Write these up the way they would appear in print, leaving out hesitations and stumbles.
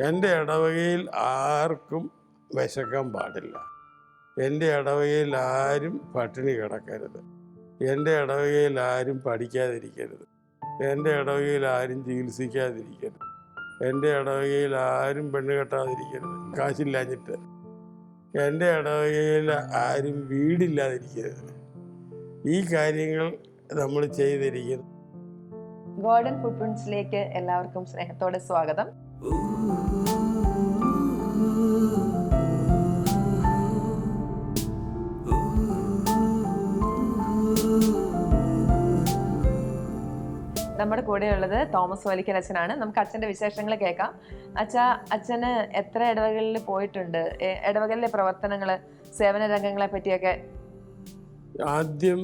എൻ്റെ ഇടവകയിൽ ആർക്കും വിശക്കാൻ പാടില്ല. എൻ്റെ ഇടവകയിൽ ആരും പട്ടിണി കിടക്കരുത്. എൻ്റെ ഇടവകയിൽ ആരും പഠിക്കാതിരിക്കരുത്. എൻ്റെ ഇടവകയിൽ ആരും ചികിത്സിക്കാതിരിക്കരുത്. എൻ്റെ ഇടവകയിൽ ആരും പെണ്ണ് കെട്ടാതിരിക്കരുത് കാശില്ലാഞ്ഞിട്ട്. എൻ്റെ ഇടവകയിൽ ആരും വീടില്ലാതിരിക്കരുത്. ഈ കാര്യങ്ങൾ നമ്മൾ ചെയ്തിരിക്കുന്നു. ഗോൾഡൻ ഫുട്പ്രിന്റ്സിലേക്ക് എല്ലാവർക്കും സ്നേഹത്തോടെ സ്വാഗതം. നമ്മുടെ കൂടെയുള്ളത് തോമസ് വലിക്കൽ അച്ഛനാണ്. നമുക്ക് അച്ഛൻ്റെ വിശേഷങ്ങൾ കേൾക്കാം. അച്ഛന് എത്ര ഇടവകളിൽ പോയിട്ടുണ്ട്? ഇടവകളിലെ പ്രവർത്തനങ്ങൾ, സേവന രംഗങ്ങളെ പറ്റിയൊക്കെ. ആദ്യം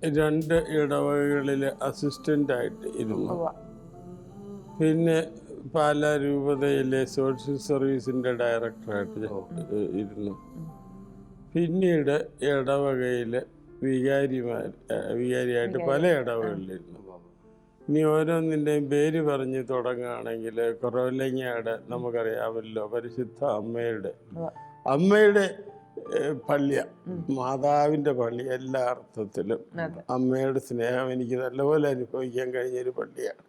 2 ഇടവകകളിൽ അസിസ്റ്റൻ്റായിട്ട് ഇരുന്നു. പിന്നെ പാലാ രൂപതയിലെ സോഷ്യൽ സർവീസിൻ്റെ ഡയറക്ടറായിട്ട് ഇരുന്നു. പിന്നീട് ഇടവകയിൽ വികാരിയായിട്ട് പല ഇടവകളിലിരുന്നു. ഇനി ഓരോന്നിൻ്റെയും പേര് പറഞ്ഞ് തുടങ്ങുകയാണെങ്കിൽ കുറവലങ്ങാട് നമുക്കറിയാമല്ലോ, പരിശുദ്ധ അമ്മയുടെ പള്ളി, മാതാവിൻ്റെ പള്ളി. എല്ലാ അർത്ഥത്തിലും അമ്മയുടെ സ്നേഹം എനിക്ക് നല്ലപോലെ അനുഭവിക്കാൻ കഴിഞ്ഞൊരു പള്ളിയാണ്.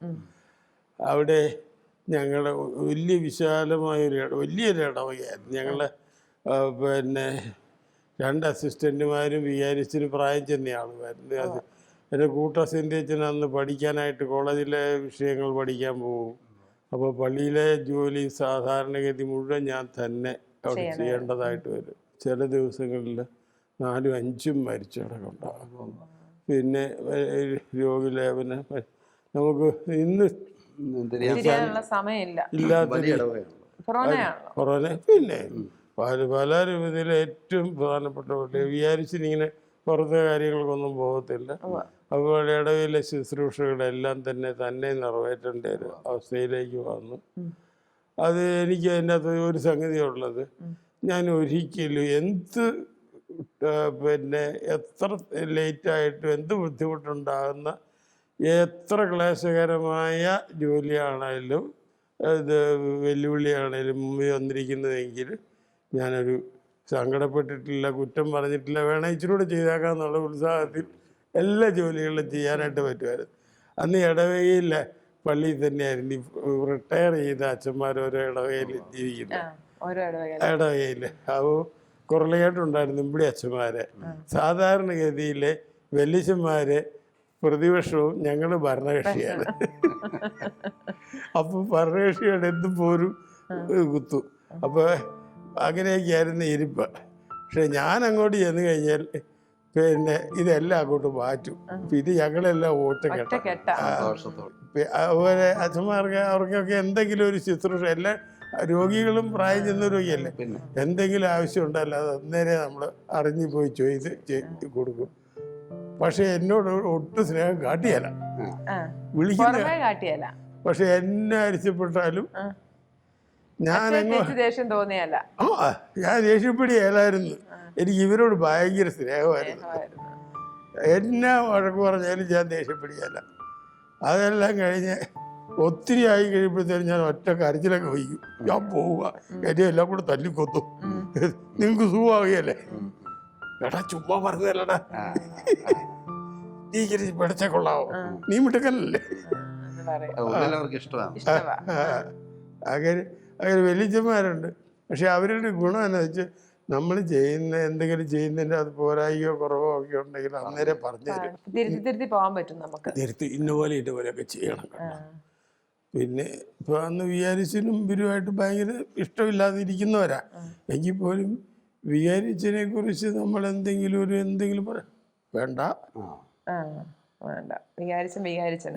അവിടെ ഞങ്ങൾ വലിയ വിശാലമായൊരു വലിയൊരു ഇടവകയായിരുന്നു. ഞങ്ങൾ പിന്നെ 2 അസിസ്റ്റന്റുമാരും വികാരിച്ചിന് പ്രായം ചെന്ന ആളുമായിരുന്നു. എൻ്റെ കൂട്ടസിൻ്റെ അന്ന് പഠിക്കാനായിട്ട് കോളേജിലെ വിഷയങ്ങൾ പഠിക്കാൻ പോകും. അപ്പോൾ പള്ളിയിലെ ജോലി സാധാരണഗതി മുഴുവൻ ഞാൻ തന്നെ അവിടെ ചെയ്യേണ്ടതായിട്ട് വരും. ചില ദിവസങ്ങളിൽ 4-5 മരിച്ചു കിടക്കുന്നുണ്ടാകും. പിന്നെ രോഗിലേപന നമുക്ക് ഇന്ന് കൊറോണ. പിന്നെ പല രൂപത്തിൽ ഏറ്റവും പ്രധാനപ്പെട്ട വിചാരിച്ചിങ്ങനെ പുറത്തെ കാര്യങ്ങൾക്കൊന്നും പോകത്തില്ല. അതുപോലെ ഇടവിലെ ശുശ്രൂഷകളെല്ലാം തന്നെ നിറവേറ്റേണ്ട ഒരു അവസ്ഥയിലേക്ക് വന്നു. അത് എനിക്ക് അതിൻ്റെ അകത്ത് ഒരു സംഗതി ഉള്ളത്, ഞാൻ ഒരിക്കലും പിന്നെ എത്ര ലേറ്റായിട്ടും എന്ത് ബുദ്ധിമുട്ടുണ്ടാകുന്ന എത്ര ക്ലേശകരമായ ജോലിയാണേലും ഇത് വെല്ലുവിളിയാണേലും മുമ്പിൽ വന്നിരിക്കുന്നതെങ്കിൽ ഞാനൊരു സങ്കടപ്പെട്ടിട്ടില്ല, കുറ്റം പറഞ്ഞിട്ടില്ല, വേണം ഇച്ചിരി കൂടെ ചെയ്തേക്കാന്നുള്ള ഉത്സാഹത്തിൽ എല്ലാ ജോലികളും ചെയ്യാനായിട്ട് പറ്റുമായിരുന്നു. അന്ന് ഇടവകയിലെ പള്ളിയിൽ തന്നെയായിരുന്നു റിട്ടയർ ചെയ്ത അച്ഛന്മാർ ഓരോ ഇടവകയിൽ ജീവിക്കുന്നത്. ഇടവകയിൽ അപ്പോൾ കുറലയായിട്ടുണ്ടായിരുന്നു ഇവിടെ അച്ഛന്മാരെ. സാധാരണഗതിയിലെ വല്യച്ഛന്മാരെ പ്രതിപക്ഷവും ഞങ്ങൾ ഭരണകക്ഷിയാണ്. അപ്പോൾ ഭരണകക്ഷിയുടെ എന്തും ഒരു കുത്തു. അപ്പോൾ അങ്ങനെയൊക്കെയായിരുന്നു ഇരിപ്പ്. പക്ഷെ ഞാൻ അങ്ങോട്ട് ചെന്ന് കഴിഞ്ഞാൽ പിന്നെ ഇതെല്ലാം അങ്ങോട്ട് മാറ്റും. ഇത് ഞങ്ങളെല്ലാം വോട്ട് കേട്ട. അതുപോലെ അച്ഛന്മാർക്ക് അവർക്കൊക്കെ എന്തെങ്കിലും ഒരു ശുശ്രൂഷ, എല്ലാ രോഗികളും പ്രായം ചെന്ന രോഗിയല്ലേ, എന്തെങ്കിലും ആവശ്യമുണ്ടല്ലോ അത് അന്നേരം നമ്മൾ അറിഞ്ഞു പോയി ചെയ്ത് കൊടുക്കും. പക്ഷെ എന്നോട് ഒട്ടും സ്നേഹം കാട്ടിയല്ല, വിളിക്കുന്ന. പക്ഷെ എന്നെ അരിച്ചപ്പെട്ടാലും ഞാൻ ദേഷ്യപ്പെടുകയല്ലായിരുന്നു. എനിക്ക് ഇവരോട് ഭയങ്കര സ്നേഹമായിരുന്നു. എന്നാ വഴക്ക് പറഞ്ഞാലും ഞാൻ ദേഷ്യപ്പെടുകയല്ല. അതെല്ലാം കഴിഞ്ഞ് ഒത്തിരി ആയി കഴിയുമ്പോഴത്തേനും ഞാൻ ഒറ്റ കരച്ചിലൊക്കെ വയ്ക്കും. ഞാൻ പോവുക, എന്നെ എല്ലാം കൂടെ തല്ലിക്കൊത്തു, നിങ്ങൾക്ക് സുഖമാവുകയല്ലേ. എടാ ചുമ്മാ പറഞ്ഞതല്ലടാ, നീ പിടിച്ച കൊള്ളാവോ, നീ മിടുക്കനല്ലേ. അങ്ങനെ വലിയച്ഛന്മാരുണ്ട്. പക്ഷെ അവരുടെ ഗുണം എന്ന് വെച്ചാൽ നമ്മൾ എന്തെങ്കിലും ചെയ്യുന്നതിൻ്റെ അത് പോരായോ കുറവോ ഒക്കെ ഉണ്ടെങ്കിൽ അന്നേരം പറഞ്ഞു തരും. തിരുത്തി ഇന്നപോലെയൊക്കെ ചെയ്യണം. പിന്നെ ഇപ്പോൾ അന്ന് വികാരിച്ചനും ഇവരുമായിട്ട് ഭയങ്കര ഇഷ്ടമില്ലാതിരിക്കുന്നവരാ എങ്കിൽ പോലും വികാരിച്ചനെ കുറിച്ച് നമ്മൾ എന്തെങ്കിലും പറയാം, വേണ്ട. വികാരിച്ചനെ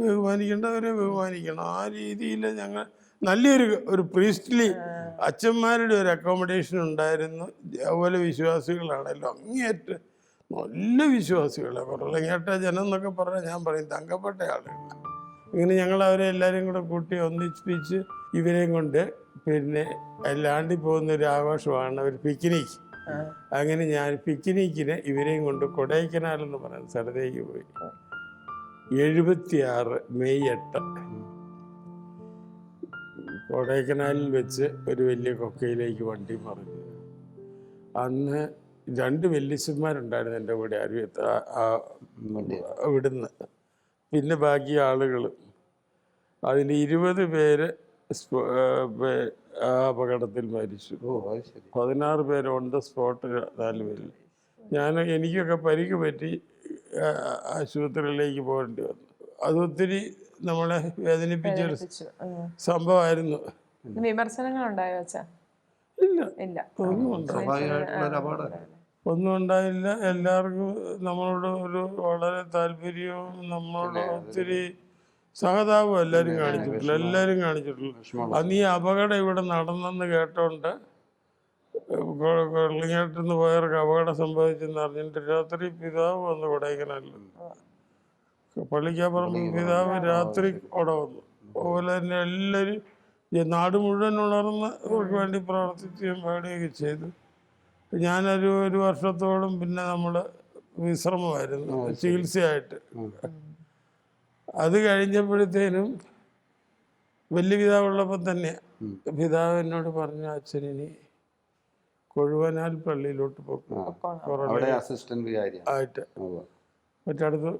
ബഹുമാനിക്കേണ്ടവരെ ബഹുമാനിക്കണം. ആ രീതിയിൽ ഞങ്ങൾ നല്ലൊരു പ്രീസ്റ്റ്ലി അച്ഛന്മാരുടെ ഒരു അക്കോമഡേഷൻ ഉണ്ടായിരുന്നു. അതുപോലെ വിശ്വാസികളാണല്ലോ, അങ്ങേയറ്റം നല്ല വിശ്വാസികളാണ്. കുറലങ്ങേട്ട ജനം എന്നൊക്കെ പറഞ്ഞാൽ ഞാൻ പറയും തങ്കപ്പെട്ട ആളുകളാണ്. ഇങ്ങനെ ഞങ്ങൾ അവരെ എല്ലാവരെയും കൂടെ കൂട്ടി ഒന്നിപ്പിച്ച് ഇവരെയും കൊണ്ട് പിന്നെ എല്ലാണ്ടി പോകുന്നൊരു ആഘോഷമാണ് ഒരു പിക്നിക്. അങ്ങനെ ഞാൻ പിക്നിക്കിന് ഇവരെയും കൊണ്ട് കൊടൈക്കനാൽ എന്ന് പറയുന്ന സ്ഥലത്തേക്ക് പോയി. 76 മെയ് 8 കൊടൈക്കനാലിൽ വെച്ച് ഒരു വലിയ കൊക്കയിലേക്ക് വണ്ടി മറിഞ്ഞു. അന്ന് 2 വല്യച്ഛന്മാരുണ്ടായിരുന്നു എൻ്റെ കൂടെ ഇവിടുന്ന്. പിന്നെ ബാക്കി ആളുകൾ, അതിൽ 20 പേര് ആ അപകടത്തിൽ മരിച്ചു. 16 പേര് ഓൺ ദ സ്പോട്ട്, 4 പേര്. എനിക്കൊക്കെ പരിക്ക് പറ്റി ആശുപത്രിയിലേക്ക് പോകേണ്ടി വന്നു. അതൊത്തിരി നമ്മളെ വേദനിപ്പിച്ചൊരു സംഭവമായിരുന്നു. വിമർശനങ്ങൾ ഉണ്ടായോ അച്ഛാ? ഇല്ല, ഇല്ല, ഒന്നും ഉണ്ടായില്ല. എല്ലാവർക്കും നമ്മളോട് ഒരു വളരെ താല്പര്യവും നമ്മളോട് ഒത്തിരി സഹതാപവും എല്ലാവരും കാണിച്ചിട്ടുള്ളൂ. അന്ന് ഈ അപകടം ഇവിടെ നടന്നെന്ന് കേട്ടോണ്ട് കൊള്ളിങ്ങാട്ടിന്ന് പോയവർക്ക് അപകടം സംഭവിച്ചെന്ന് അറിഞ്ഞിട്ട് രാത്രി പിതാവ് വന്നു കൊടൈക്കനാലിൽ. പള്ളിക്കപ്പുറം പിതാവ് രാത്രി അവിടെ വന്നു. അതുപോലെ തന്നെ എല്ലാവരും നാട് മുഴുവൻ ഉണർന്ന് അവർക്ക് വേണ്ടി പ്രവർത്തിക്കുകയും പാടുകയൊക്കെ ചെയ്തു. ഒരു വർഷത്തോളം പിന്നെ നമ്മൾ വിശ്രമമായിരുന്നു, ചികിത്സയായിട്ട്. അത് കഴിഞ്ഞപ്പോഴത്തേനും വലിയ പിതാവുള്ളപ്പോൾ തന്നെ പിതാവ് എന്നോട് പറഞ്ഞു, അച്ഛനിനി കൊഴുവനാൽ പള്ളിയിലോട്ട് ആയിട്ട് മറ്റടുത്ത്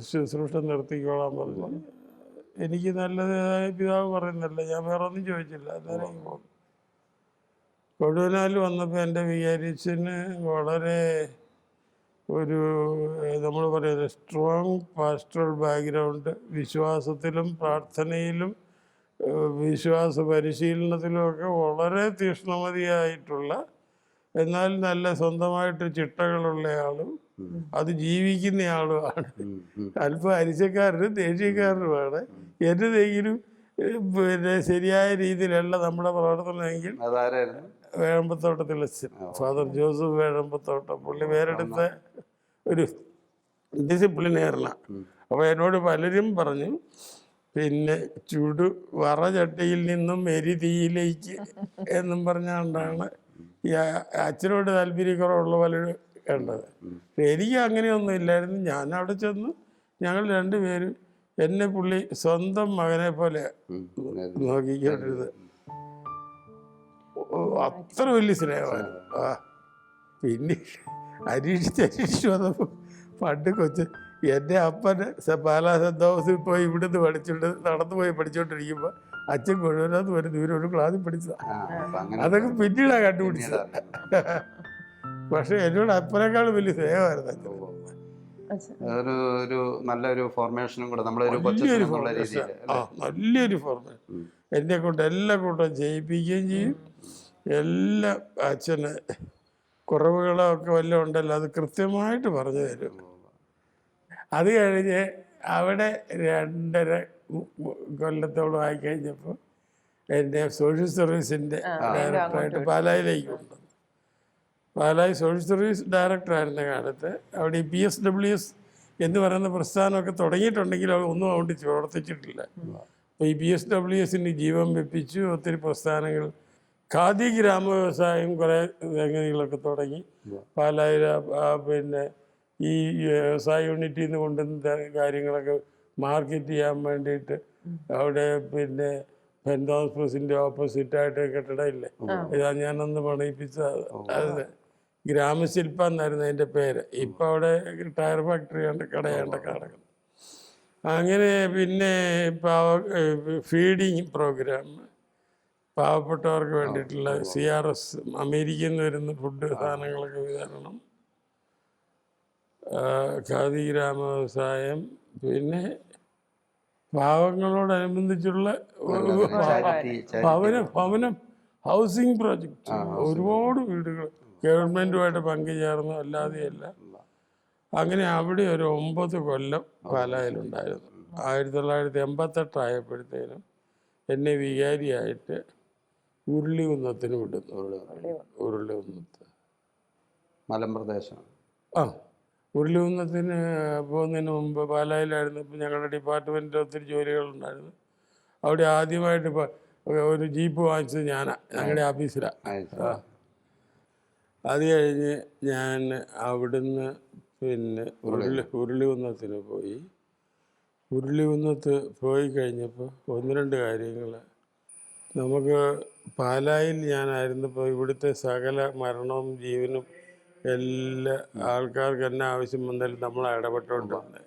ശുശ്രൂഷ നിർത്തിക്കോളാൻ പറഞ്ഞു. എനിക്ക് നല്ലതായ പിതാവ് പറയുന്നല്ല, ഞാൻ വേറെ ഒന്നും ചോദിച്ചില്ല. അന്നേരം കൊഴുവനാൽ വന്നപ്പോൾ എൻ്റെ വികാരിച്ചന് വളരെ നമ്മൾ പറയുന്നത് സ്ട്രോങ് പാസ്റ്ററൽ ബാക്ക്ഗ്രൗണ്ട്, വിശ്വാസത്തിലും പ്രാർത്ഥനയിലും വിശ്വാസ പരിശീലനത്തിലുമൊക്കെ വളരെ തീക്ഷ്ണമതിയായിട്ടുള്ള, എന്നാൽ നല്ല സ്വന്തമായിട്ട് ചിട്ടകളുള്ള ആളും അത് ജീവിക്കുന്ന ആളുമാണ്. അല്പം അരിശക്കാരനും ദേഷ്യക്കാരനുമാണ്. എന്തെങ്കിലും പിന്നെ ശരിയായ രീതിയിലല്ല നമ്മുടെ പ്രവർത്തനമെങ്കിൽ വേഴമ്പത്തോട്ടത്തിൽ അച്ഛൻ, ഫാദർ ജോസഫ് വേഴമ്പത്തോട്ടം, പുള്ളി പേരെടുത്ത ഒരു ഡിസിപ്ലിനേറിനാണ്. അപ്പോൾ എന്നോട് പലരും പറഞ്ഞു, പിന്നെ വറചട്ടിയിൽ നിന്നും എരിതീയിലേക്ക് എന്നും പറഞ്ഞുകൊണ്ടാണ് ഈ അച്ഛനോട് താല്പര്യക്കുറവുള്ള പലരും കണ്ടത്. എനിക്ക് അങ്ങനെയൊന്നും ഇല്ലായിരുന്നു. ഞാൻ അവിടെ ചെന്ന് ഞങ്ങൾ 2 പേരും, എന്നെ പുള്ളി സ്വന്തം മകനെ പോലെ നോക്കിക്കൊണ്ടിരുന്നത്. അത്ര വലിയ സ്നേഹമായിരുന്നു. പിന്നെ അരീക്ഷിച്ച് വന്നപ്പോൾ പണ്ട് എൻ്റെ അപ്പന് പാലാ സെന്റ് തോമസിൽ പോയി ഇവിടുന്ന് നടന്നു പോയി പഠിച്ചുകൊണ്ടിരിക്കുമ്പോൾ അച്ഛൻ കൊഴുവനാഥ് വരെ ദൂരം ഒരു ക്ലാസ്സിൽ പഠിച്ചതാണ്. അതൊക്കെ പിന്നീടാണ് കണ്ടുപിടിച്ചത്. പക്ഷെ എന്നോട് അപ്പനേക്കാളും വലിയ സ്നേഹമായിരുന്നു അച്ഛൻ. നല്ലൊരു ഫോർമേഷനും കൂടെ, നല്ലൊരു ഫോർമേഷൻ എന്നെ കൊണ്ട് എല്ലാ കൂട്ടം ചെയ്യിപ്പിക്കുകയും ചെയ്യും. എല്ലാം അച്ഛന് കുറവുകളൊക്കെ വല്ലതും ഉണ്ടല്ലോ അത് കൃത്യമായിട്ട് പറഞ്ഞു തരും. അത് കഴിഞ്ഞ് അവിടെ 2.5 കൊല്ലത്തോളം ആയിക്കഴിഞ്ഞപ്പോൾ എൻ്റെ സോഷ്യൽ സർവീസിൻ്റെ ഡയറക്ടറായിട്ട് പാലായിലേക്ക് കൊണ്ടുവന്നു. പാലായി സോഷ്യൽ സർവീസ് ഡയറക്ടറായിരുന്ന കാലത്ത് അവിടെ ഈ PSWS എന്ന് പറയുന്ന പ്രസ്ഥാനമൊക്കെ തുടങ്ങിയിട്ടുണ്ടെങ്കിൽ ഒന്നും അതുകൊണ്ട് പ്രവർത്തിച്ചിട്ടില്ല. അപ്പോൾ ഈ PSWSന് ജീവൻ വെപ്പിച്ചു. ഒത്തിരി പ്രസ്ഥാനങ്ങൾ, ഖാദി ഗ്രാമ വ്യവസായം കുറേ സംഗതികളൊക്കെ തുടങ്ങി. പാലായിൽ പിന്നെ ഈ വ്യവസായ യൂണിറ്റിൽ നിന്ന് കൊണ്ടുവന്ന കാര്യങ്ങളൊക്കെ മാർക്കറ്റ് ചെയ്യാൻ വേണ്ടിയിട്ട് അവിടെ പിന്നെ സെന്റ് തോമസ് പ്രസിൻ്റെ ഓപ്പോസിറ്റായിട്ട് കെട്ടിടമില്ലേ, ഇതാ ഞാനന്ന് പണിയിപ്പിച്ചത്. അത് ഗ്രാമശില്പ എന്നായിരുന്നു അതിൻ്റെ പേര്. ഇപ്പം അവിടെ ടയർ ഫാക്ടറിയാണ്, കടയാണ്ട് കിടക്കുന്നത്. അങ്ങനെ പിന്നെ ഫീഡിങ് പ്രോഗ്രാം, പാവപ്പെട്ടവർക്ക് വേണ്ടിയിട്ടുള്ള CRS, അമേരിക്കയിൽ നിന്ന് വരുന്ന ഫുഡ് സാധനങ്ങളൊക്കെ വിതരണം, ഖാദി ഗ്രാമ വ്യവസായം, പിന്നെ പാവങ്ങളോടനുബന്ധിച്ചുള്ള ഭവനം ഹൗസിംഗ് പ്രോജക്റ്റ്, ഒരുപാട് വീടുകൾ ഗവൺമെൻറ്റുമായിട്ട് പങ്കുചേർന്നു, അല്ലാതെയല്ല. അങ്ങനെ അവിടെ ഒരു 9 കൊല്ലം പാലായിലുണ്ടായിരുന്നു. 1988 ആയപ്പോഴത്തേനും എന്നെ വികാരിയായിട്ട് ഉരുളികുന്നത്തിന് വിടുന്നു. ഉരുളികുന്നത്ത് മലമ്പ്രദേശം. ഉരുളികുന്നത്തിന് പോകുന്നതിന് മുമ്പ് പാലായിലായിരുന്നു. ഇപ്പം ഞങ്ങളുടെ ഡിപ്പാർട്ട്മെൻറ്റിൽ ഒത്തിരി ജോലികളുണ്ടായിരുന്നു. അവിടെ ആദ്യമായിട്ട് ഒരു ജീപ്പ് വാങ്ങിച്ചത് ഞാനാണ്, ഞങ്ങളുടെ ഓഫീസിലാണ്. അത് കഴിഞ്ഞ് ഞാൻ അവിടുന്ന് പിന്നെ ഉരുളികുന്നത്തിന് പോയി. ഉരുളികുന്നത്ത് പോയി കഴിഞ്ഞപ്പോൾ 1-2 കാര്യങ്ങൾ നമുക്ക് പാലായിൽ ഞാനായിരുന്നപ്പോൾ ഇവിടുത്തെ സകല മരണവും ജീവനും എല്ലാ ആൾക്കാർക്ക് എന്നാ ആവശ്യം വന്നാലും നമ്മൾ ഇടപെട്ടുകൊണ്ടുണ്ട്.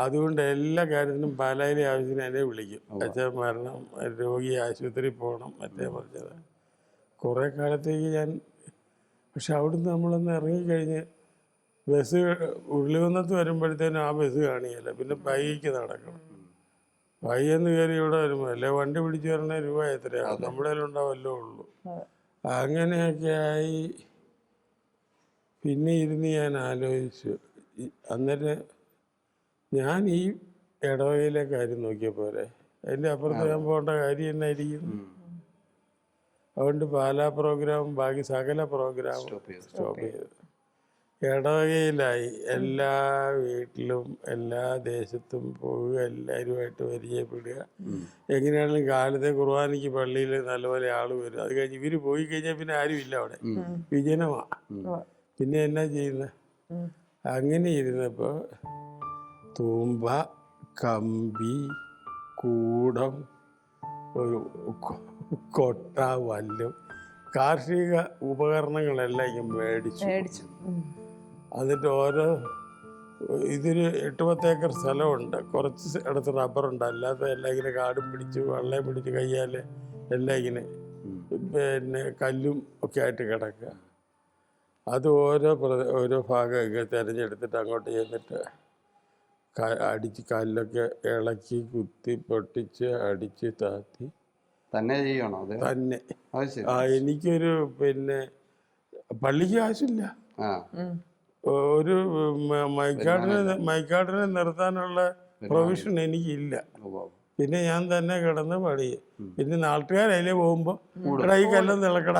അതുകൊണ്ട് എല്ലാ കാര്യത്തിനും പാലായിലെ ആവശ്യത്തിന് എന്നെ വിളിക്കും. അച്ഛൻ മരണം, രോഗി ആശുപത്രിയിൽ പോകണം, മറ്റേ പറഞ്ഞത്. കുറേ കാലത്തേക്ക് ഞാൻ, പക്ഷെ അവിടുന്ന് നമ്മളൊന്ന് ഇറങ്ങിക്കഴിഞ്ഞ് ബസ് ഉരുളികുന്നത്ത് വരുമ്പോഴത്തേനും ആ ബസ് കാണിയല്ല, പിന്നെ പൈക്ക് നടക്കണം. പയ്യെന്ന് കയറി ഇവിടെ വരുമ്പോൾ അല്ലേ വണ്ടി പിടിച്ചു വരണ രൂപ എത്രയാവും, നമ്മുടെ കയ്യിലുണ്ടാവല്ലോ ഉള്ളൂ. അങ്ങനെയൊക്കെ ആയി. പിന്നെ ഇരുന്ന് ഞാൻ ആലോചിച്ചു, അന്നേരം ഞാൻ ഈ ഇടവകയിലെ കാര്യം നോക്കിയ പോരെ, അതിൻ്റെ അപ്പുറത്ത് ഞാൻ പോകേണ്ട കാര്യം എന്നായിരിക്കും. അതുകൊണ്ട് പാലാ പ്രോഗ്രാമും ബാക്കി സകല പ്രോഗ്രാമും സ്റ്റോപ്പ് ചെയ്തു. ഇടവകയിലായി. എല്ലാ വീട്ടിലും എല്ലാ ദേശത്തും പോവുക, എല്ലാവരുമായിട്ട് പരിചയപ്പെടുക. എങ്ങനെയാണെങ്കിലും കാലത്തെ കുർബാനയ്ക്ക് പള്ളിയിൽ നല്ലപോലെ ആൾ വരും. അത് കഴിഞ്ഞ് ഇവർ പോയി കഴിഞ്ഞാൽ പിന്നെ ആരും ഇല്ല അവിടെ, വിജനമാണ്. പിന്നെ എന്നാ ചെയ്യുന്നത്? അങ്ങനെ ഇരുന്നപ്പോൾ തൂമ്പ, കമ്പി, കൂടം, ഒരു കൊട്ട, വല്ലും കാർഷിക ഉപകരണങ്ങളെല്ലാം ഇങ്ങനെ മേടിച്ചു. എന്നിട്ട് ഇതൊരു 8-10 ഏക്കർ സ്ഥലമുണ്ട്. കുറച്ച് ഇടത്ത് റബ്ബറുണ്ട്, അല്ലാത്ത എല്ലാം ഇങ്ങനെ കാടും പിടിച്ച് വെള്ളം പിടിച്ച് കയ്യാൽ എല്ലാം ഇങ്ങനെ പിന്നെ കല്ലും ഒക്കെ ആയിട്ട് കിടക്കുക. അത് ഓരോ ഭാഗം ഇങ്ങനെ തിരഞ്ഞെടുത്തിട്ട് അങ്ങോട്ട് ചെന്നിട്ട് അടിച്ച് കല്ലൊക്കെ ഇളക്കി കുത്തി പൊട്ടിച്ച് അടിച്ച് താത്തി തന്നെ ചെയ്യണോ? തന്നെ. എനിക്കൊരു പിന്നെ പള്ളിക്ക് കാശില്ല. ഒരു മൈക്കാട്ടിനെ നിർത്താനുള്ള പ്രൊവിഷൻ എനിക്കില്ല. പിന്നെ ഞാൻ തന്നെ കിടന്ന് പണിയും. പിന്നെ നാട്ടുകാരതിലേ പോകുമ്പോൾ ഇവിടെ ഈ കല്ലം തിളക്കട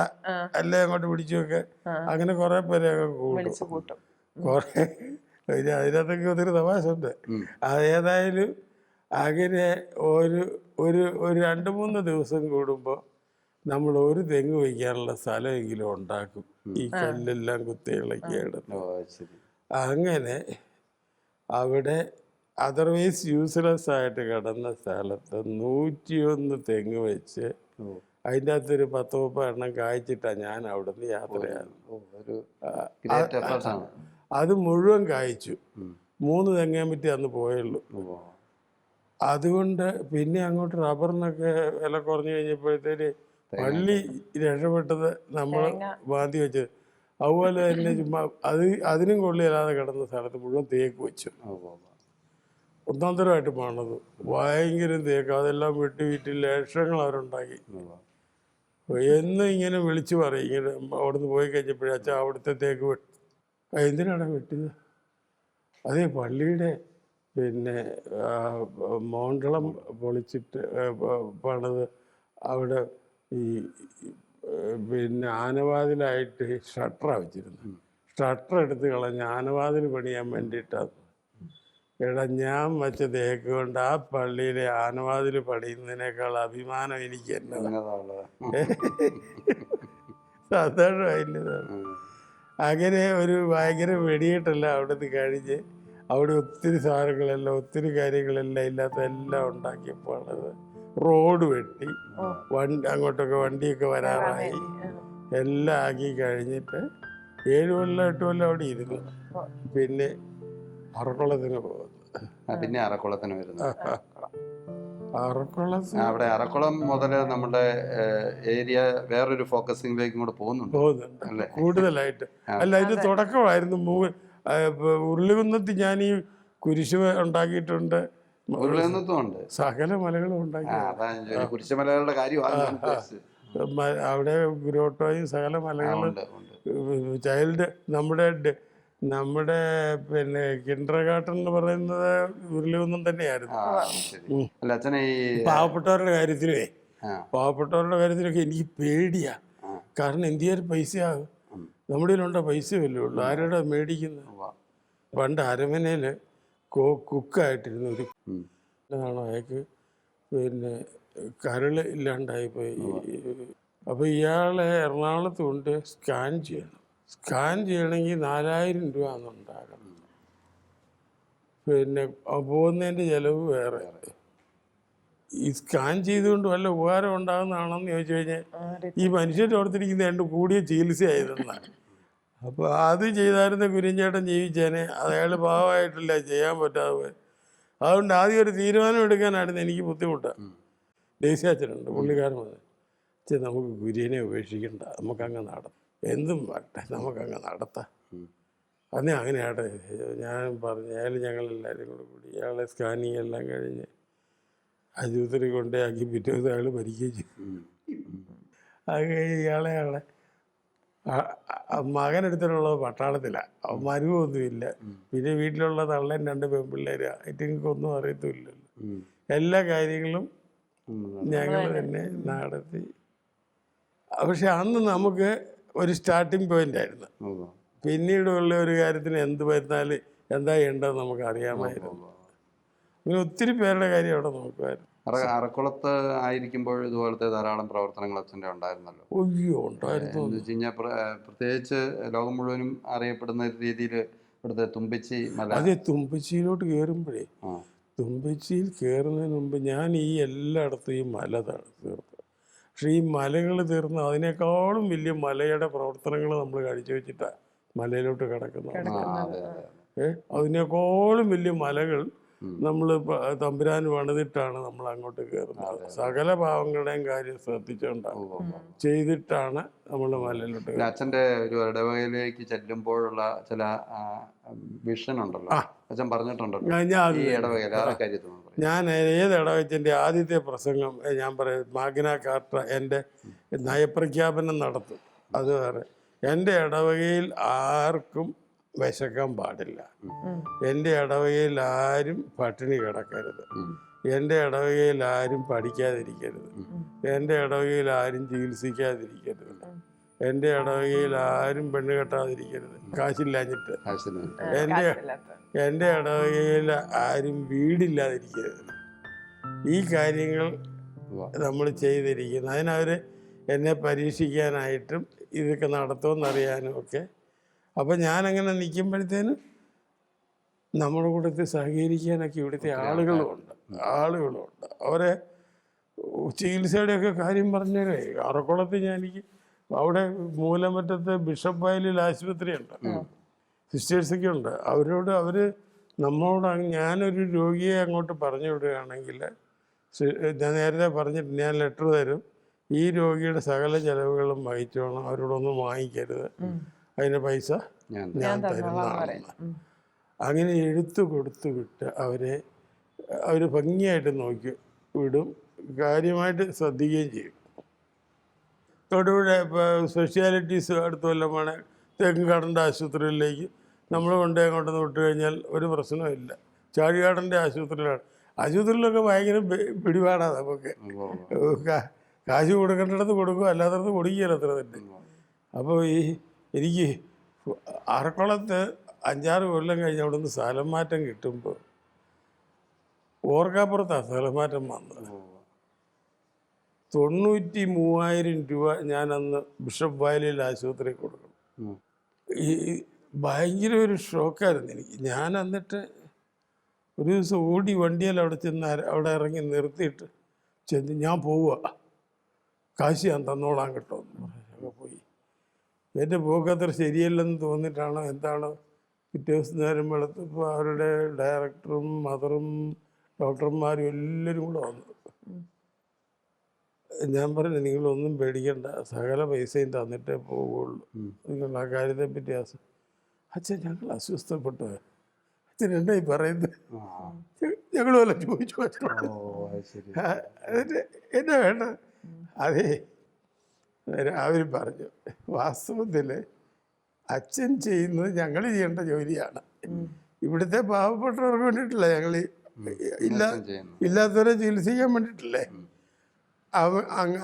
അല്ലേ അങ്ങോട്ട് പിടിച്ചു വെക്കുക. അങ്ങനെ കുറെ പേരെയൊക്കെ കൂട്ടും. കുറെ അതിനകത്തൊക്കെ ഒത്തിരി തമാശ ഉണ്ട്. അതേതായാലും അങ്ങനെ ഒരു 2-3 ദിവസം കൂടുമ്പോൾ നമ്മൾ ഒരു തെങ്ങ് വയ്ക്കാനുള്ള സ്ഥലമെങ്കിലും ഉണ്ടാക്കും. ഈ കല്ലെല്ലാം കുത്തി ഇളക്കി എടുത്ത്. അങ്ങനെ അവിടെ അതർവൈസ് യൂസ്ലെസ് ആയിട്ട് കിടന്ന സ്ഥലത്ത് 101 തെങ്ങ് വെച്ച് അതിൻ്റെ അകത്തൊരു 10-30 എണ്ണം കായ്ച്ചിട്ടാണ് ഞാൻ അവിടെ നിന്ന് യാത്രയാണ്. അത് മുഴുവൻ കായ്ച്ചു. 3 തെങ്ങേ പറ്റി അന്ന് പോയുള്ളൂ. അതുകൊണ്ട് പിന്നെ അങ്ങോട്ട് റബ്ബറിനൊക്കെ വില കുറഞ്ഞു കഴിഞ്ഞപ്പോഴത്തേന് പള്ളി രക്ഷപ്പെട്ടത് നമ്മൾ മാറ്റി വെച്ചത്. അതുപോലെ തന്നെ ചുമ്മാ അതിനും കൊള്ളിയല്ലാതെ കിടന്ന സ്ഥലത്ത് മുഴുവൻ തേക്ക് വെച്ചു. ഒന്നാന്തരമായിട്ട് പണത് ഭയങ്കര തേക്ക്. അതെല്ലാം വെട്ടി വീട്ടിൽ ലക്ഷങ്ങൾ അവരുണ്ടാക്കി. എന്നും ഇങ്ങനെ വിളിച്ചു പറയും, ഇങ്ങനെ അവിടുന്ന് പോയി കഴിഞ്ഞപ്പോഴേ അച്ഛാ അവിടുത്തെ തേക്ക് വെട്ടി. എന്തിനാണ് വെട്ടിയത്? അതേ പള്ളിയുടെ പിന്നെ മോണ്ടളം പൊളിച്ചിട്ട് പണിത് അവിടെ ഈ പിന്നെ ആനവാതിലായിട്ട് ഷട്ടറാണ് വെച്ചിരുന്നത്. ഷട്ടർ എടുത്ത് കളഞ്ഞ് ആനവാതിൽ പണിയാൻ വേണ്ടിയിട്ടാണ്. എടാ ഞാൻ വെച്ച തേക്ക് കൊണ്ട് ആ പള്ളിയിലെ ആനവാതിൽ പണിയുന്നതിനേക്കാൾ അഭിമാനം എനിക്ക് എന്നതാണ്. സന്തോഷമായില്ലതാണ്. അങ്ങനെ ഒരു ഭയങ്കര വെടിയിട്ടെല്ലാം അവിടുന്ന് കഴിഞ്ഞ് അവിടെ ഒത്തിരി സാധനങ്ങളെല്ലാം ഒത്തിരി കാര്യങ്ങളെല്ലാം ഇല്ലാത്ത എല്ലാം ഉണ്ടാക്കിയപ്പോൾ റോഡ് വെട്ടി അങ്ങോട്ടൊക്കെ വണ്ടിയൊക്കെ വരാറായി. എല്ലാം ആക്കി കഴിഞ്ഞിട്ട് 7 കൊല്ലം 8 കൊല്ലം അവിടെ ഇരുന്നു. പിന്നെ അറക്കുളത്തിന് പോകുന്നു. പിന്നെ അറക്കുളത്തിന് വരുന്നു. അവിടെ അറക്കുളം മുതൽ നമ്മുടെ ഏരിയ വേറൊരു ഫോക്കസിംഗിലേക്കും കൂടെ പോകുന്നുണ്ട് കൂടുതലായിട്ട്. അല്ല, അതിന്റെ തുടക്കമായിരുന്നു. ഉരുളികുന്നത്ത് ഞാൻ ഈ കുരിശ് ഉണ്ടാക്കിയിട്ടുണ്ട്. സകല മലകളും ഉണ്ടാക്കി. കുരിശുമലകളുടെ കാര്യം അവിടെ ഗുരുവട്ടോയും സകല മലകളും. ചൈൽഡ് നമ്മുടെ പിന്നെ കിൻഡർ ഗാർട്ടൻ എന്ന് പറയുന്നത് ഉരുളികുന്നം തന്നെയായിരുന്നു. പാവപ്പെട്ടവരുടെ കാര്യത്തിലൊക്കെ എനിക്ക് പേടിയാ. കാരണം ഇന്ത്യയിൽ പൈസയാകും, നമ്മുടെ കയ്യിലുണ്ടോ? പൈസ വല്ലേ ഉള്ളൂ, ആരുടെ മേടിക്കുന്നത്? പണ്ട് അരമനയിൽ കുക്കായിട്ടിരുന്ന ഒരു അയാൾക്ക് പിന്നെ കരൾ ഇല്ലാണ്ടായിപ്പോയി. അപ്പോൾ ഇയാളെ എറണാകുളത്ത് കൊണ്ട് സ്കാൻ ചെയ്യണം. സ്കാൻ ചെയ്യണമെങ്കിൽ 4000 രൂപ എന്നുണ്ടാകണം. പിന്നെ പോകുന്നതിൻ്റെ ചിലവ് വേറെ. ഈ സ്കാൻ ചെയ്തുകൊണ്ട് വല്ല ഉപകാരം ഉണ്ടാകുന്നതാണെന്ന് ചോദിച്ചു കഴിഞ്ഞാൽ ഈ മനുഷ്യർ ഓർത്തിരിക്കുന്ന രണ്ട് കൂടിയ ചികിത്സയായിരുന്നാണ്. അപ്പോൾ അത് ചെയ്തായിരുന്ന കുര്യൻചേട്ടൻ ജീവിച്ചേനെ. അയാൾ പാവമായിട്ടില്ല, ചെയ്യാൻ പറ്റാതെ പോയി. അതുകൊണ്ട് ആദ്യം ഒരു തീരുമാനം എടുക്കാനായിരുന്നു എനിക്ക് ബുദ്ധിമുട്ട്. ദേശീയാച്ചനുണ്ട്, പുള്ളിക്കാരൻ വന്ന് നമുക്ക് കുര്യനെ ഉപേക്ഷിക്കണ്ട, നമുക്കങ്ങ് നടത്താം, എന്തും വരട്ടെ, നമുക്കങ്ങ് നടത്താം. അന്നേ അങ്ങനെ ആട്ടെ ഞാൻ പറഞ്ഞു. അയാൾ ഞങ്ങളെല്ലാവരും കൂടി ഇയാളെ സ്കാനിങ് എല്ലാം കഴിഞ്ഞ് ആശുപത്രി കൊണ്ടേയാക്കി പിറ്റേ ദിവസം അയാൾ മരിക്കുകയും ചെയ്തു. അത് കഴിഞ്ഞ് ഇയാളെ മകനെടുത്തിട്ടുള്ളത് പട്ടാളത്തിലാണ്, മരുവൊന്നുമില്ല. പിന്നെ വീട്ടിലുള്ള തള്ളൻ 2 പെൺപിള്ളേരാ, ഇറ്റങ്ങൾക്കൊന്നും അറിയത്തുമില്ലല്ലോ. എല്ലാ കാര്യങ്ങളും ഞങ്ങൾ തന്നെ നടത്തി. പക്ഷെ അന്ന് നമുക്ക് ഒരു സ്റ്റാർട്ടിങ് പോയിന്റ് ആയിരുന്നു. പിന്നീടുള്ള ഒരു കാര്യത്തിന് എന്ത് വരുന്നാൽ എന്താ ചെയ്യേണ്ടതെന്ന് നമുക്ക് അറിയാമായിരുന്നു. അങ്ങനെ ഒത്തിരി പേരുടെ കാര്യം അവിടെ നോക്കുമായിരുന്നു. അറക്കുളത്ത് ആയിരിക്കുമ്പോൾ ഇതുപോലത്തെ ധാരാളം പ്രവർത്തനങ്ങൾ അച്ഛൻ്റെ ഉണ്ടായിരുന്നല്ലോ. ഒയ്യോ, ഉണ്ടായിരുന്നു. എന്ന് വെച്ച് കഴിഞ്ഞാൽ പ്രത്യേകിച്ച് ലോകം മുഴുവനും അറിയപ്പെടുന്ന രീതിയിൽ ഇവിടുത്തെ തുമ്പച്ചി മല. അതെ, തുമ്പച്ചിയിലോട്ട് കയറുമ്പോഴേ, തുമ്പച്ചിയിൽ കയറുന്നതിന് മുമ്പ് ഞാൻ ഈ എല്ലായിടത്തും ഈ മല തീർത്തു. പക്ഷേ ഈ മലകൾ തീർന്ന് അതിനേക്കാളും വലിയ മലയുടെ പ്രവർത്തനങ്ങൾ നമ്മൾ കാഴ്ചവെച്ചിട്ടാണ് മലയിലോട്ട് കിടക്കുന്നത്. അതിനേക്കാളും വലിയ മലകൾ നമ്മൾ തമ്പുരാൻ പണിതിട്ടാണ് നമ്മൾ അങ്ങോട്ട് കയറുന്നത്. സകല പാവങ്ങളുടെയും കാര്യം ശ്രദ്ധിച്ചുകൊണ്ടാണ് ചെയ്തിട്ടാണ് നമ്മൾ മലയിലോട്ട്. അച്ഛൻ്റെ ഒരു ഇടവകയിലേക്ക് ചെല്ലുമ്പോഴുള്ള ചില വിഷൻ ഉണ്ടല്ലോ, അച്ഛൻ പറഞ്ഞിട്ടുണ്ടല്ലോ. ഞാൻ ഏത് ഇടവകച്ചൻ്റെ ആദ്യത്തെ പ്രസംഗം ഞാൻ പറയും, മാഗ്ന കാർട്ട എൻ്റെ നയപ്രഖ്യാപനം നടത്തും. അത് വേറെ, എൻ്റെ ഇടവകയിൽ ആർക്കും വിശക്കാൻ പാടില്ല, എൻ്റെ ഇടവകയിൽ ആരും പട്ടിണി കിടക്കരുത്, എൻ്റെ ഇടവകയിൽ ആരും പഠിക്കാതിരിക്കരുത്, എൻ്റെ ഇടവകയിൽ ആരും ചികിത്സിക്കാതിരിക്കരുത്, എൻ്റെ ഇടവകയിൽ ആരും പെണ്ണ് കെട്ടാതിരിക്കരുത്, കാശില്ലാഞ്ഞിട്ട്, എൻ്റെ ഇടവകയിൽ ആരും വീടില്ലാതിരിക്കരുത്. ഈ കാര്യങ്ങൾ നമ്മൾ ചെയ്തിരിക്കുന്നു. അതിനവർ എന്നെ പരീക്ഷിക്കാനായിട്ടും ഇതൊക്കെ നടത്തുമെന്നറിയാനും ഒക്കെ. അപ്പം ഞാനങ്ങനെ നിൽക്കുമ്പോഴത്തേനും നമ്മുടെ കൂട്ടത്തിൽ സഹകരിക്കാനൊക്കെ ഇവിടുത്തെ ആളുകളുമുണ്ട്. അവരെ ചികിത്സയുടെയൊക്കെ കാര്യം പറഞ്ഞേരേ. അറക്കുളത്ത് എനിക്ക് അവിടെ മൂലമറ്റത്ത് ബിഷപ്പ് വയലിൽ ആശുപത്രിയുണ്ട്, സിസ്റ്റേഴ്സൊക്കെ ഉണ്ട്. അവർ നമ്മളോട് ഞാനൊരു രോഗിയെ അങ്ങോട്ട് പറഞ്ഞു വിടുകയാണെങ്കിൽ, ഞാൻ നേരത്തെ പറഞ്ഞിട്ട് ഞാൻ ലെറ്റർ തരും, ഈ രോഗിയുടെ സകല ചെലവുകളും വഹിച്ചോണം, അവരോടൊന്നും വാങ്ങിക്കരുത്, അതിൻ്റെ പൈസ ഞാൻ തരുന്നതാണെന്ന്. അങ്ങനെ എഴുത്ത് കൊടുത്ത് വിട്ട് അവർ ഭംഗിയായിട്ട് നോക്കി വിടും, കാര്യമായിട്ട് ശ്രദ്ധിക്കുകയും ചെയ്യും. തൊടുപുഴ സ്പെഷ്യാലിറ്റീസ് അടുത്ത കൊല്ലമാണ് തേക്കുംകാടൻ്റെ ആശുപത്രിയിലേക്ക് നമ്മൾ അങ്ങോട്ട് വിട്ട് കഴിഞ്ഞാൽ ഒരു പ്രശ്നമില്ല. ചാഴികാടൻ്റെ ആശുപത്രിയിലൊക്കെ ഭയങ്കര പിടിപാടാണ് നമുക്ക്. കാശ് കൊടുക്കേണ്ടിടത്ത് കൊടുക്കും, അല്ലാത്തടത്ത് കൊടുക്കുകയില്ല, അത്ര തന്നെ. അപ്പോൾ എനിക്ക് അറക്കുളത്ത് 5-6 കൊല്ലം കഴിഞ്ഞ് അവിടെ നിന്ന് സ്ഥലം മാറ്റം കിട്ടുമ്പോൾ ഓർക്കാപ്പുറത്താണ് സ്ഥലം മാറ്റം വന്നത്. 93,000 രൂപ ഞാൻ അന്ന് ബിഷപ്പ് വയലിൽ ആശുപത്രി കൊടുക്കണം. ഈ ഭയങ്കര ഒരു ഷോക്കായിരുന്നു എനിക്ക്. ഞാൻ എന്നിട്ട് ഒരു ദിവസം ഓടി വണ്ടിയിൽ അവിടെ ഇറങ്ങി നിർത്തിയിട്ട് ഞാൻ പോവുക, കാശ് ഞാൻ തന്നോളാൻ കേട്ടോ എന്ന് പറഞ്ഞ് പോയി. എൻ്റെ പോക്കത്ര ശരിയല്ലെന്ന് തോന്നിയിട്ടാണോ എന്താണോ, പിറ്റേ ദിവസം നേരം വെളുത്തപ്പോൾ അവരുടെ ഡയറക്ടറും മദറും ഡോക്ടർമാരും എല്ലാവരും കൂടെ വന്നു. ഞാൻ പറഞ്ഞു, നിങ്ങളൊന്നും പേടിക്കണ്ട, സകല പൈസയും തന്നിട്ടേ പോവുള്ളൂ, നിങ്ങൾ ആ കാര്യത്തെപ്പറ്റി അച്ഛൻ ഞങ്ങൾ അസ്വസ്ഥപ്പെട്ടു. അച്ഛൻ എന്തായി പറയുന്നത്, ഞങ്ങൾ വല്ല ചോദിച്ചു എന്നിട്ട് എന്നാ വേണ്ട. അതേ അവർ പറഞ്ഞു, വാസ്തവത്തിൽ അച്ഛൻ ചെയ്യുന്നത് ഞങ്ങൾ ചെയ്യേണ്ട ജോലിയാണ്, ഇവിടുത്തെ പാവപ്പെട്ടവർക്ക് വേണ്ടിയിട്ടില്ല, ഞങ്ങൾ ഇല്ലാത്തവരെ ചികിത്സിക്കാൻ വേണ്ടിയിട്ടില്ലേ.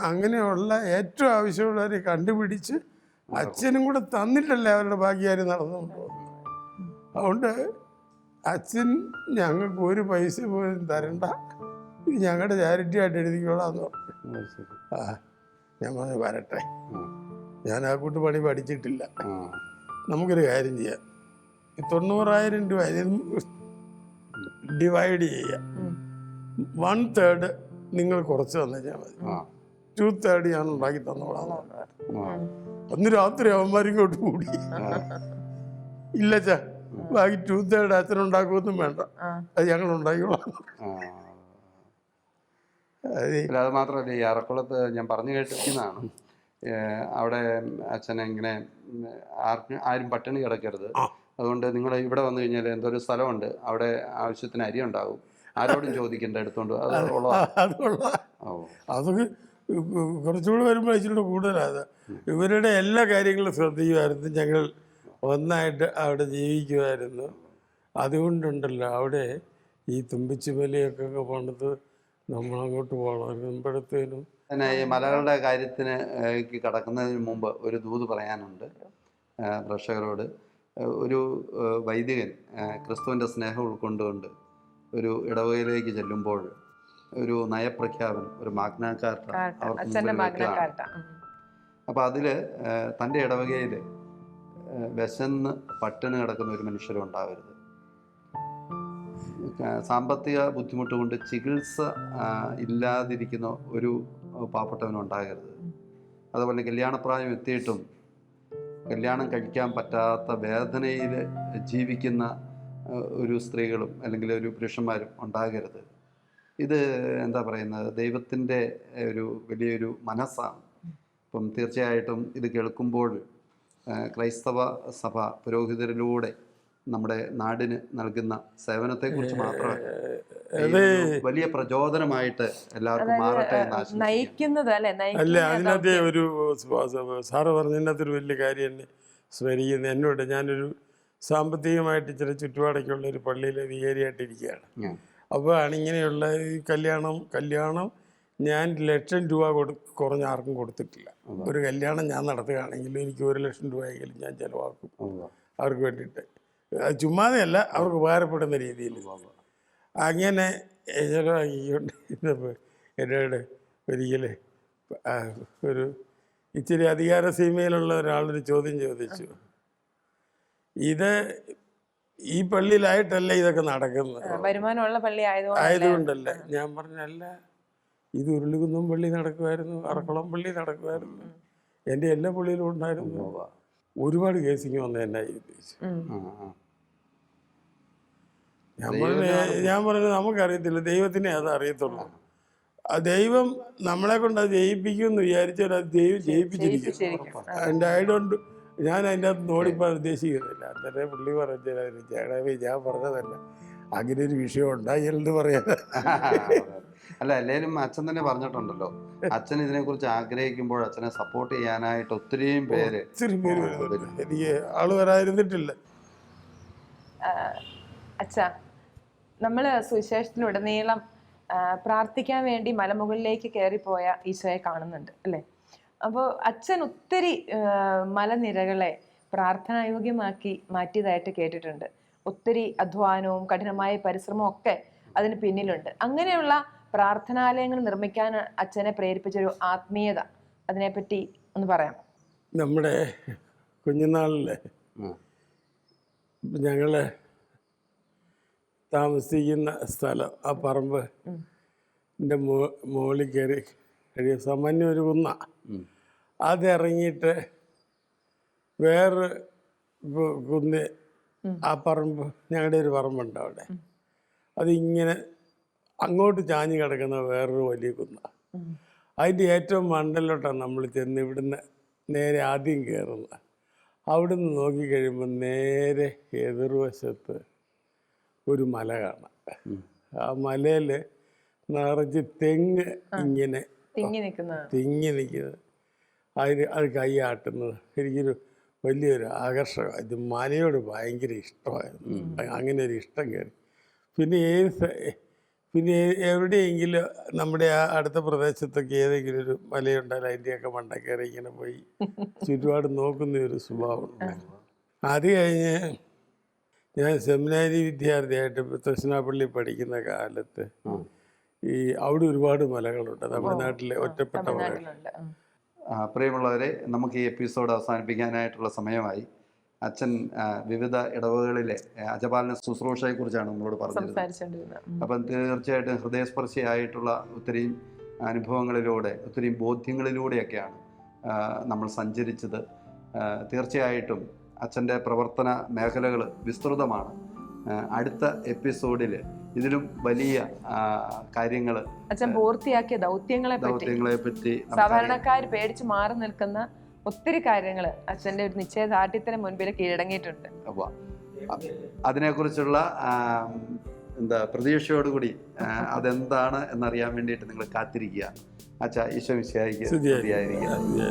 അങ്ങനെയുള്ള ഏറ്റവും ആവശ്യമുള്ളവരെ കണ്ടുപിടിച്ച് അച്ഛനും കൂടെ തന്നിട്ടല്ലേ അവരുടെ ഭാഗ്യകാര്യം നടന്നുകൊണ്ട് പോകുന്നത്. അതുകൊണ്ട് അച്ഛൻ ഞങ്ങൾക്ക് ഒരു പൈസ പോലും തരണ്ട, ഇത് ഞങ്ങളുടെ ചാരിറ്റി ആയിട്ട് എഴുതിക്കോളാന്ന് പറഞ്ഞു. ഞാൻ പറഞ്ഞു വരട്ടെ, ഞാൻ ആ കൂട്ട് പണി പഠിച്ചിട്ടില്ല, നമുക്കൊരു കാര്യം ചെയ്യാം, 90,000 രൂപ ഡിവൈഡ് ചെയ്യാം. 1/3 നിങ്ങൾ കുറച്ച് തന്നേച്ചാൽ മതി, ആ 2/3 ഞാൻ ഉണ്ടാക്കി തന്നോളാം. ആ അന്ന് രാത്രി അവന്മാരിങ്ങോട്ട് കൂടി, ഇല്ല ചാ ബാക്കി 2/3 അച്ഛനുണ്ടാക്കുമൊന്നും വേണ്ട, അത് ഞങ്ങൾ ഉണ്ടാക്കിക്കോളാം. ആ. അത് അല്ല, അത് മാത്രമല്ല, ഈ അറക്കുളത്ത് ഞാൻ പറഞ്ഞു കേട്ടിരിക്കുന്നതാണ്, അവിടെ അച്ഛനെ ഇങ്ങനെ ആരും പട്ടിണി കിടക്കരുത്, അതുകൊണ്ട് നിങ്ങൾ ഇവിടെ വന്നു കഴിഞ്ഞാൽ എന്തോ ഒരു സ്ഥലമുണ്ട്, അവിടെ ആവശ്യത്തിന് അരി ഉണ്ടാവും, ആരോടും ചോദിക്കേണ്ട, എടുത്തോണ്ട് അത് ഉള്ളതാണ്. അതുള്ള ഓ അതൊക്കെ കുറച്ചുകൂടെ വരുമ്പോൾ ഇച്ചിരി കൂടുതലാണ്. ഇവരുടെ എല്ലാ കാര്യങ്ങളും ശ്രദ്ധിക്കുമായിരുന്നു, ഞങ്ങൾ ഒന്നായിട്ട് അവിടെ ജീവിക്കുമായിരുന്നു. അതുകൊണ്ടുണ്ടല്ലോ അവിടെ ഈ തുമ്പിച്ചുമലയൊക്കെ പണിത് നമ്മളങ്ങോട്ട് വളരുമ്പോഴത്തേനും. പിന്നെ ഈ മലകളുടെ കാര്യത്തിന് കടക്കുന്നതിന് മുമ്പ് ഒരു ദൂത് പറയാനുണ്ട് പ്രേക്ഷകരോട്. ഒരു വൈദികൻ ക്രിസ്തുവിൻ്റെ സ്നേഹം ഉൾക്കൊണ്ടുകൊണ്ട് ഒരു ഇടവകയിലേക്ക് ചെല്ലുമ്പോൾ ഒരു നയപ്രഖ്യാപനം, ഒരു മാഗ്നാ കാർട്ട അവർക്ക് മുമ്പിൽ വെക്കുകയാണ്. അപ്പോൾ അതിൽ തൻ്റെ ഇടവകയിൽ വിശന്ന് പട്ടിണി കിടക്കുന്ന ഒരു മനുഷ്യരും ഉണ്ടാവരുത്, സാമ്പത്തിക ബുദ്ധിമുട്ട് കൊണ്ട് ചികിത്സ ഇല്ലാതിരിക്കുന്ന ഒരു പാവപ്പെട്ടവനും ഉണ്ടാകരുത്, അതുപോലെ കല്യാണപ്രായം എത്തിയിട്ടും കല്യാണം കഴിക്കാൻ പറ്റാത്ത വേദനയിൽ ജീവിക്കുന്ന ഒരു സ്ത്രീകളും അല്ലെങ്കിൽ ഒരു പുരുഷന്മാരും ഉണ്ടാകരുത്. ഇത് എന്താ പറയുന്നത്, ദൈവത്തിൻ്റെ ഒരു വലിയൊരു മനസ്സാണ്. അപ്പം തീർച്ചയായിട്ടും ഇത് കേൾക്കുമ്പോൾ ക്രൈസ്തവ സഭ പുരോഹിതരിലൂടെ നമ്മുടെ നാടിന് നൽകുന്ന സേവനത്തെക്കുറിച്ച് മാത്രമല്ല, വലിയ പ്രചോദനമായിട്ട് എല്ലാവർക്കും മാറട്ടെ എന്ന് നയിക്കുന്നത് അല്ല. അതിനകത്ത് ഒരു സാറ് പറഞ്ഞതിനകത്തൊരു വലിയ കാര്യം എന്നെ സ്മരിക്കുന്നത്, എന്നോട് ഞാനൊരു സാമ്പത്തികമായിട്ട് ചില ചുറ്റുപാടൊക്കെയുള്ള ഒരു പള്ളിയിലെ വികാരിയായിട്ടിരിക്കുകയാണ്. അപ്പോൾ ആണിങ്ങനെയുള്ള ഈ കല്യാണം ഞാൻ ₹1,00,000 കുറഞ്ഞ ആർക്കും കൊടുത്തിട്ടില്ല. ഒരു കല്യാണം ഞാൻ നടത്തുകയാണെങ്കിൽ എനിക്ക് ₹1,00,000 ഞാൻ ചിലവാക്കും അവർക്ക് വേണ്ടിയിട്ട്. അത് ചുമ്മാതെയല്ല, അവർക്ക് ഉപകാരപ്പെടുന്ന രീതിയിൽ. അങ്ങനെ ചിലവാക്കിക്കൊണ്ട് എന്നോട് ഒരിക്കൽ ഒരു ഇച്ചിരി അധികാര സീമയിലുള്ള ഒരാളൊരു ചോദ്യം ചോദിച്ചു, ഇത് ഈ പള്ളിയിലായിട്ടല്ല ഇതൊക്കെ നടക്കുന്നത്, വരുമാനമുള്ള പള്ളി ആയതുകൊണ്ടല്ല. ഞാൻ പറഞ്ഞല്ല, ഇത് ഉരുളികുന്നം പള്ളി നടക്കുമായിരുന്നു, അറക്കുളം പള്ളി നടക്കുമായിരുന്നു, എൻ്റെ എല്ലാ പള്ളിയിലും ഉണ്ടായിരുന്നു. ഒരുപാട് കേസിങ് വന്ന എന്നായി ഉദ്ദേശിച്ചു. ഞാൻ പറഞ്ഞു നമുക്കറിയത്തില്ല, ദൈവത്തിനെ അത് അറിയത്തുള്ളൂ. ആ ദൈവം നമ്മളെ കൊണ്ട് അത് ജയിപ്പിക്കുമെന്ന് വിചാരിച്ചാൽ അത് ദൈവം ജയിപ്പിച്ചിരിക്കും. ഞാൻ അതിൻ്റെ അകത്ത് നോടിപ്പാൻ ഉദ്ദേശിക്കുന്നില്ല. അന്നേരം പുള്ളി പറഞ്ഞാൽ ചേടാവേ ഞാൻ പറഞ്ഞതല്ല, അങ്ങനെ ഒരു വിഷയം ഉണ്ടായെന്ന് പറയാൻ. അല്ല, എല്ലാവരും അച്ഛൻ തന്നെ പറഞ്ഞിട്ടുണ്ടല്ലോ, അച്ഛൻ ഇതിനെക്കുറിച്ച് ആഗ്രഹിക്കുമ്പോൾ അച്ഛനെ സപ്പോർട്ട് ചെയ്യാനായിട്ട് ഒത്തിരി പേര് എനിക്ക് ആള് വരാതിരുന്നിട്ടില്ല. അച്ഛാ, നമ്മൾ സുവിശേഷത്തിലുടനീളം പ്രാർത്ഥിക്കാൻ വേണ്ടി മലമുകളിലേക്ക് കയറിപ്പോയ ഈശോയെ കാണുന്നുണ്ട് അല്ലേ? അപ്പോൾ അച്ഛൻ ഒത്തിരി മലനിരകളെ പ്രാർത്ഥനായോഗ്യമാക്കി മാറ്റിയതായിട്ട് കേട്ടിട്ടുണ്ട്. ഒത്തിരി അധ്വാനവും കഠിനമായ പരിശ്രമവും ഒക്കെ അതിന് പിന്നിലുണ്ട്. അങ്ങനെയുള്ള പ്രാർത്ഥനാലയങ്ങൾ നിർമ്മിക്കാൻ അച്ഛനെ പ്രേരിപ്പിച്ചൊരു ആത്മീയത, അതിനെപ്പറ്റി ഒന്ന് പറയാം. നമ്മുടെ കുഞ്ഞുനാളിലെ ഞങ്ങള് താമസിക്കുന്ന സ്ഥലം, ആ പറമ്പ് എൻ്റെ മുകളിൽ കയറി കഴിയും സാമാന്യം ഒരു കുന്ന. അതിറങ്ങിയിട്ട് വേറെ കുന്ന്, ആ പറമ്പ് ഞങ്ങളുടെ ഒരു പറമ്പുണ്ട് അവിടെ, അതിങ്ങനെ അങ്ങോട്ട് ചാഞ്ഞ് കിടക്കുന്ന വേറൊരു വലിയ കുന്ന. അതിൻ്റെ ഏറ്റവും മണ്ടലോട്ടാണ് നമ്മൾ ചെന്ന് ഇവിടുന്ന് നേരെ ആദ്യം കയറുന്നത്. അവിടുന്ന് നോക്കിക്കഴിയുമ്പോൾ നേരെ എതിർവശത്ത് ഒരു മല കാണാം. ആ മലയിൽ നിറച്ച് തെങ്ങ് ഇങ്ങനെ തിങ്ങി നിൽക്കുന്നത്, അത് കൈയാട്ടുന്നത് എനിക്കൊരു വലിയൊരു ആകർഷകം. ഇത് മലയോട് ഭയങ്കര ഇഷ്ടമായിരുന്നു. അങ്ങനെ ഒരു ഇഷ്ടം കയറി. പിന്നെ എവിടെയെങ്കിലും നമ്മുടെ ആ അടുത്ത പ്രദേശത്തൊക്കെ ഏതെങ്കിലും ഒരു മലയുണ്ടായാലും അതിൻ്റെയൊക്കെ മണ്ട കയറി ഇങ്ങനെ പോയി ചുറ്റുപാട് നോക്കുന്ന ഒരു സ്വഭാവമുണ്ട്. അത് കഴിഞ്ഞ് ഞാൻ സെമിനാരി വിദ്യാർത്ഥിയായിട്ട് തൃശ്ശിനാപ്പള്ളി പഠിക്കുന്ന കാലത്ത് ഈ അവിടെ ഒരുപാട് മലകളുണ്ട്, തമിഴ്നാട്ടിലെ ഒറ്റപ്പെട്ട മലകൾ. പ്രിയമുള്ളവരെ, നമുക്ക് ഈ എപ്പിസോഡ് അവസാനിപ്പിക്കാനായിട്ടുള്ള സമയമായി. അച്ഛൻ വിവിധ ഇടവകളിലെ അജപാലന ശുശ്രൂഷയെക്കുറിച്ചാണ് നമ്മളോട് പറഞ്ഞിരുന്നത്. സംസാരിച്ചുകൊണ്ടിരുന്നത്. അപ്പം തീർച്ചയായിട്ടും ഹൃദയസ്പർശിയായിട്ടുള്ള ഒത്തിരി അനുഭവങ്ങളിലൂടെ ഒത്തിരി ബോധ്യങ്ങളിലൂടെയൊക്കെയാണ് നമ്മൾ സഞ്ചരിച്ചത്. തീർച്ചയായിട്ടും അച്ഛൻ്റെ പ്രവർത്തന മേഖലകൾ വിസ്തൃതമാണ്. അടുത്ത എപ്പിസോഡിൽ ഇതിലും വലിയ കാര്യങ്ങൾ, അച്ഛൻ പൂർത്തിയാക്കിയ ദൗത്യങ്ങളെ പറ്റി സാധാരണക്കാർ പേടിച്ച് മാറി നിൽക്കുന്ന ഒത്തിരി കാര്യങ്ങൾ അച്ഛൻ്റെ ഒരു നിശ്ചയദാർഢ്യത്തിന് മുൻപിൽ കീഴടങ്ങിയിട്ടുണ്ട്. അതിനെക്കുറിച്ചുള്ള പ്രതീക്ഷയോടുകൂടി അതെന്താണ് എന്നറിയാൻ വേണ്ടിയിട്ട് നിങ്ങൾ കാത്തിരിക്കുക. അച്ഛാ, ഈശോ മിശിഹായ്ക്ക് സ്തുതിയായിരിക്കട്ടെ.